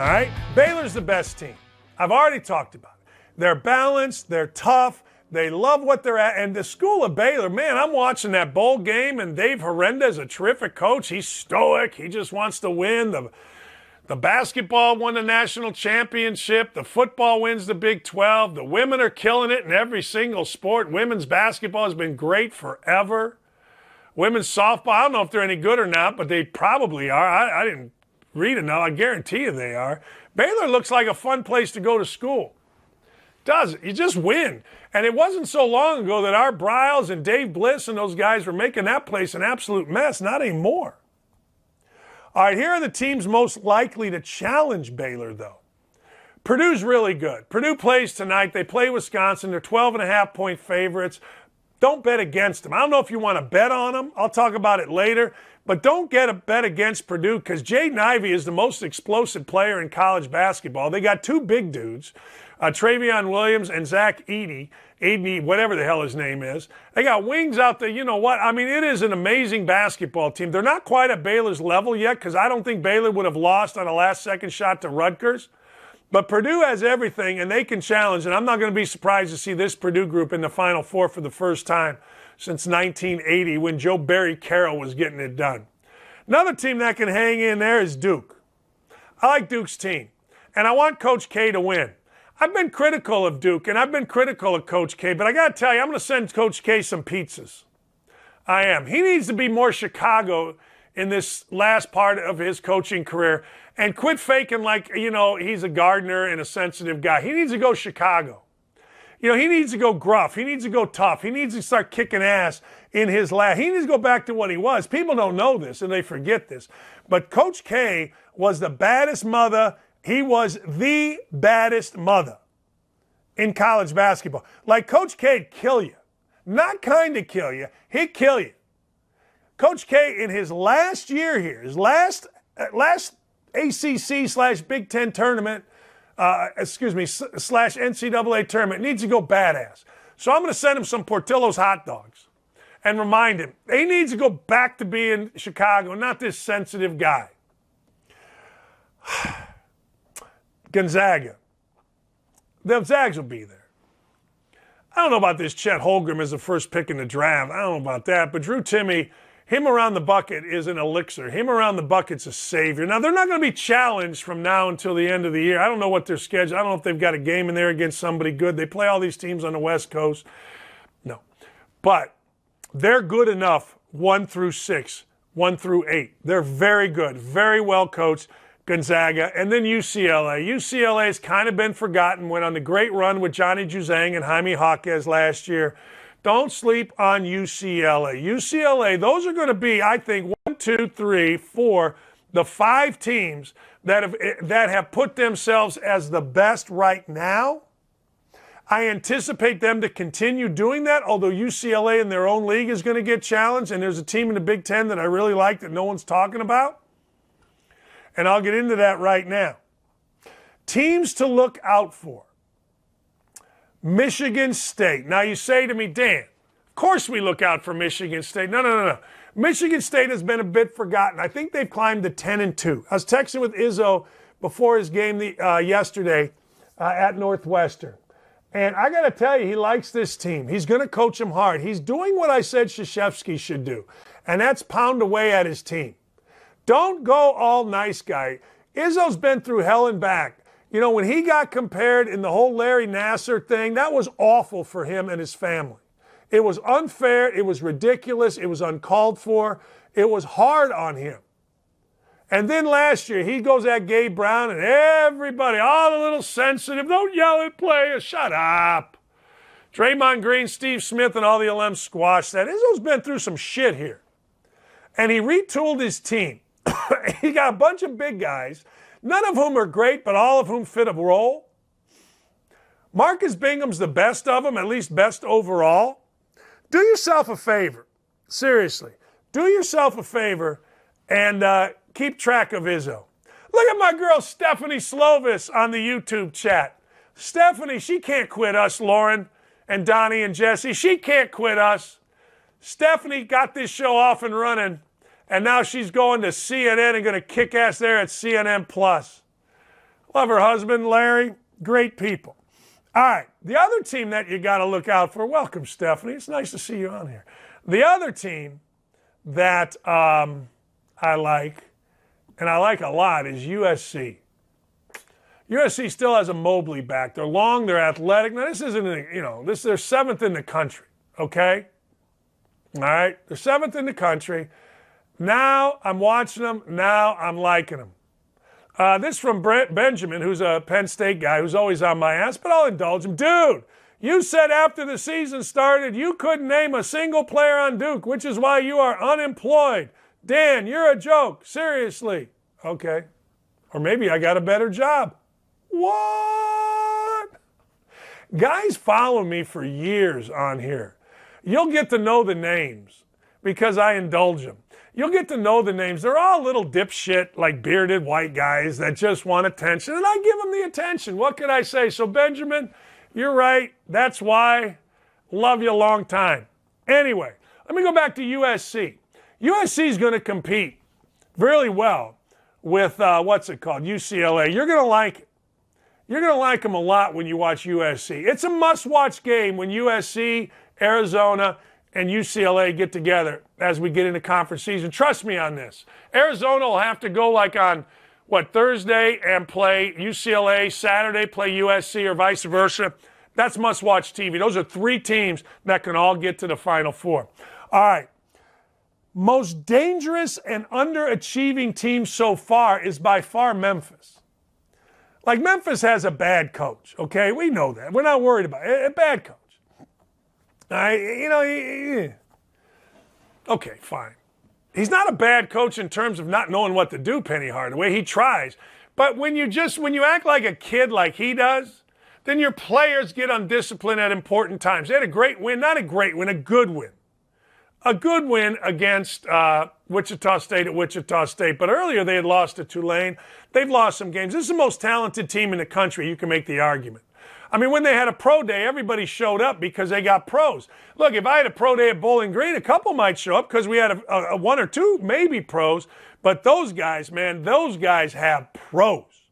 right? Baylor's the best team. I've already talked about it. They're balanced. They're tough. They love what they're at. And the school of Baylor, man, I'm watching that bowl game, and Dave Herendez, a terrific coach. He's stoic. He just wants to win. The basketball won the national championship. The football wins the Big 12. The women are killing it in every single sport. Women's basketball has been great forever. Women's softball, I don't know if they're any good or not, but they probably are. I didn't read enough. I guarantee you they are. Baylor looks like a fun place to go to school. Does it? You just win. And it wasn't so long ago that Art Briles and Dave Bliss and those guys were making that place an absolute mess. Not anymore. All right, here are the teams most likely to challenge Baylor, though. Purdue's really good. Purdue plays tonight. They play Wisconsin. They're 12.5-point favorites. Don't bet against them. I don't know if you want to bet on them. I'll talk about it later. But don't get a bet against Purdue because Jaden Ivey is the most explosive player in college basketball. They got two big dudes, Travion Williams and Zach Edey, whatever the hell his name is. They got wings out there. You know what? I mean, it is an amazing basketball team. They're not quite at Baylor's level yet because I don't think Baylor would have lost on a last-second shot to Rutgers. But Purdue has everything, and they can challenge. And I'm not going to be surprised to see this Purdue group in the Final Four for the first time since 1980 when Joe Barry Carroll was getting it done. Another team that can hang in there is Duke. I like Duke's team, and I want Coach K to win. I've been critical of Duke, and I've been critical of Coach K, but I got to tell you, I'm going to send Coach K some pizzas. I am. He needs to be more Chicago in this last part of his coaching career and quit faking like, he's a gardener and a sensitive guy. He needs to go Chicago. He needs to go gruff. He needs to go tough. He needs to start kicking ass in his lab. He needs to go back to what he was. People don't know this, and they forget this. But Coach K was the baddest mother. He was the baddest mother in college basketball. Like Coach K'd kill you. Not kind of kill you. He'd kill you. Coach K, in his last year here, his last ACC/Big Ten tournament, /NCAA tournament, needs to go badass. So I'm going to send him some Portillo's hot dogs and remind him he needs to go back to being Chicago, not this sensitive guy. Gonzaga. The Zags will be there. I don't know about this Chet Holmgren as the first pick in the draft. I don't know about that. But Drew Timme, him around the bucket is an elixir. Him around the bucket's a savior. Now, they're not going to be challenged from now until the end of the year. I don't know what their schedule. I don't know if they've got a game in there against somebody good. They play all these teams on the West Coast. No. But they're good enough 1 through 6, 1 through 8. They're very good, very well coached. Gonzaga, and then UCLA. UCLA has kind of been forgotten, went on the great run with Johnny Juzang and Jaime Jaquez last year. Don't sleep on UCLA. UCLA, those are going to be, I think, 1, 2, 3, 4, the 5 teams that have put themselves as the best right now. I anticipate them to continue doing that, although UCLA in their own league is going to get challenged, and there's a team in the Big Ten that I really like that no one's talking about. And I'll get into that right now. Teams to look out for. Michigan State. Now you say to me, Dan, of course we look out for Michigan State. No. Michigan State has been a bit forgotten. I think they've climbed to 10-2. I was texting with Izzo before his game yesterday at Northwestern. And I got to tell you, he likes this team. He's going to coach them hard. He's doing what I said Krzyzewski should do, and that's pound away at his team. Don't go all nice guy. Izzo's been through hell and back. When he got compared in the whole Larry Nassar thing, that was awful for him and his family. It was unfair. It was ridiculous. It was uncalled for. It was hard on him. And then last year, he goes at Gabe Brown and everybody, all the little sensitive, don't yell at players, shut up. Draymond Green, Steve Smith, and all the LM squashed that. Izzo's been through some shit here. And he retooled his team. He got a bunch of big guys, none of whom are great, but all of whom fit a role. Marcus Bingham's the best of them, at least best overall. Do yourself a favor. Seriously. Do yourself a favor and keep track of Izzo. Look at my girl Stephanie Slovis on the YouTube chat. Stephanie, she can't quit us, Lauren and Donnie and Jesse. She can't quit us. Stephanie got this show off and running. And now she's going to CNN and going to kick ass there at CNN+. Love her husband, Larry. Great people. All right, the other team that you got to look out for, welcome, Stephanie. It's nice to see you on here. The other team that I like, and I like a lot, is USC. USC still has a Mobley back. They're long, they're athletic. Now, this isn't, they're seventh in the country, okay? All right, they're seventh in the country. Now I'm watching them. Now I'm liking them. This from Brent Benjamin, who's a Penn State guy who's always on my ass, but I'll indulge him. Dude, you said after the season started you couldn't name a single player on Duke, which is why you are unemployed. Dan, you're a joke. Seriously. Okay. Or maybe I got a better job. What? Guys follow me for years on here. You'll get to know the names because I indulge them. You'll get to know the names. They're all little dipshit, like bearded white guys that just want attention, and I give them the attention. What can I say? So, Benjamin, you're right. That's why. Love you a long time. Anyway, let me go back to USC. USC is going to compete really well with, UCLA. You're going to like it. You're going to like them a lot when you watch USC. It's a must-watch game when USC, Arizona, and UCLA get together as we get into conference season. Trust me on this. Arizona will have to go like on, Thursday and play UCLA, Saturday play USC or vice versa. That's must-watch TV. Those are three teams that can all get to the Final Four. All right. Most dangerous and underachieving team so far is by far Memphis. Like, Memphis has a bad coach, okay? We know that. We're not worried about it. A bad coach. Okay, fine. He's not a bad coach in terms of not knowing what to do, Penny Hardaway. He tries. But when you act like a kid like he does, then your players get undisciplined at important times. They had a great win, not a great win, a good win. A good win against Wichita State at Wichita State. But earlier they had lost to Tulane. They've lost some games. This is the most talented team in the country. You can make the argument. I mean, when they had a pro day, everybody showed up because they got pros. Look, if I had a pro day at Bowling Green, a couple might show up because we had a one or two maybe pros. But those guys, man, those guys have pros.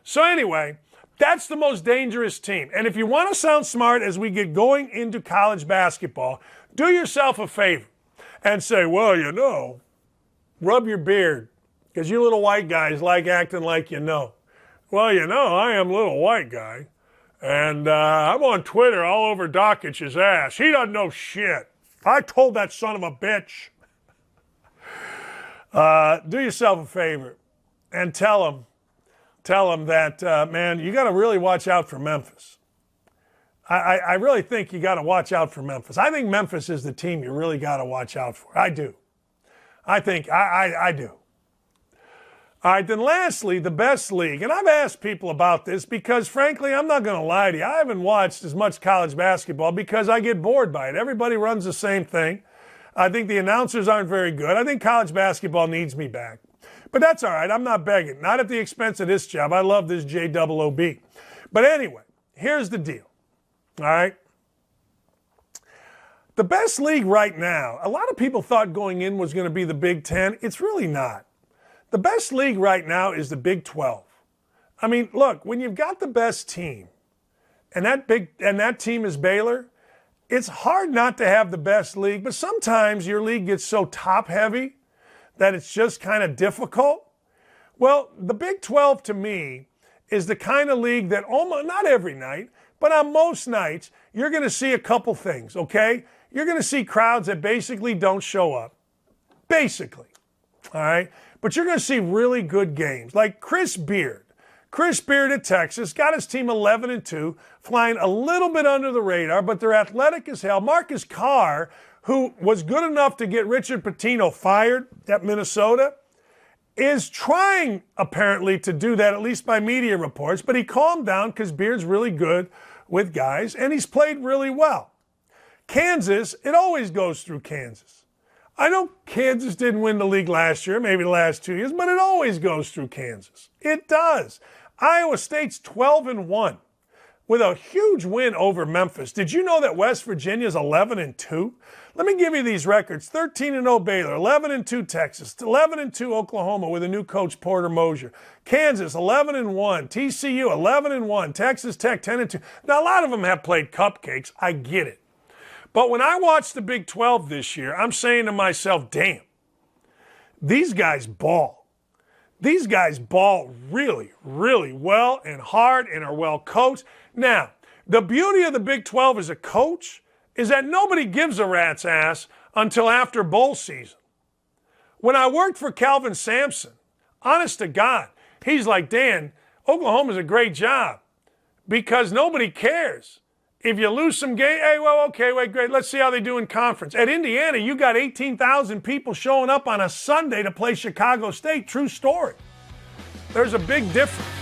So anyway, that's the most dangerous team. And if you want to sound smart as we get going into college basketball, do yourself a favor and say, well, rub your beard because you little white guys like acting like you know. Well, I am a little white guy, and I'm on Twitter all over Dakich's ass. He doesn't know shit. I told that son of a bitch. Do yourself a favor and tell him that, man, you got to really watch out for Memphis. I really think you got to watch out for Memphis. I think Memphis is the team you really got to watch out for. I do. I think I do. All right, then lastly, the best league. And I've asked people about this because, frankly, I'm not going to lie to you. I haven't watched as much college basketball because I get bored by it. Everybody runs the same thing. I think the announcers aren't very good. I think college basketball needs me back. But that's all right. I'm not begging. Not at the expense of this job. I love this JOOB. But anyway, here's the deal. All right? The best league right now, a lot of people thought going in was going to be the Big Ten. It's really not. The best league right now is the Big 12. I mean, look, when you've got the best team, and that team is Baylor, it's hard not to have the best league, but sometimes your league gets so top-heavy that it's just kind of difficult. Well, the Big 12 to me is the kind of league that almost, not every night, but on most nights, you're going to see a couple things, okay? You're going to see crowds that basically don't show up. Basically, all right? But you're going to see really good games, like Chris Beard. Chris Beard at Texas got his team 11-2, flying a little bit under the radar, but they're athletic as hell. Marcus Carr, who was good enough to get Richard Pitino fired at Minnesota, is trying apparently to do that, at least by media reports, but he calmed down because Beard's really good with guys, and he's played really well. Kansas, it always goes through Kansas. I know Kansas didn't win the league last year, maybe the last 2 years, but it always goes through Kansas. It does. Iowa State's 12-1 with a huge win over Memphis. Did you know that West Virginia's 11-2? Let me give you these records. 13-0 Baylor, 11-2 Texas, 11-2 Oklahoma with a new coach, Porter Moser. Kansas, 11-1. TCU, 11-1. Texas Tech, 10-2. Now, a lot of them have played cupcakes. I get it. But when I watch the Big 12 this year, I'm saying to myself, damn, these guys ball. These guys ball really, really well and hard and are well coached. Now, the beauty of the Big 12 as a coach is that nobody gives a rat's ass until after bowl season. When I worked for Calvin Sampson, honest to God, he's like, Dan, Oklahoma's a great job because nobody cares. If you lose some game, hey, well, okay, wait, great. Let's see how they do in conference. At Indiana, you got 18,000 people showing up on a Sunday to play Chicago State. True story. There's a big difference.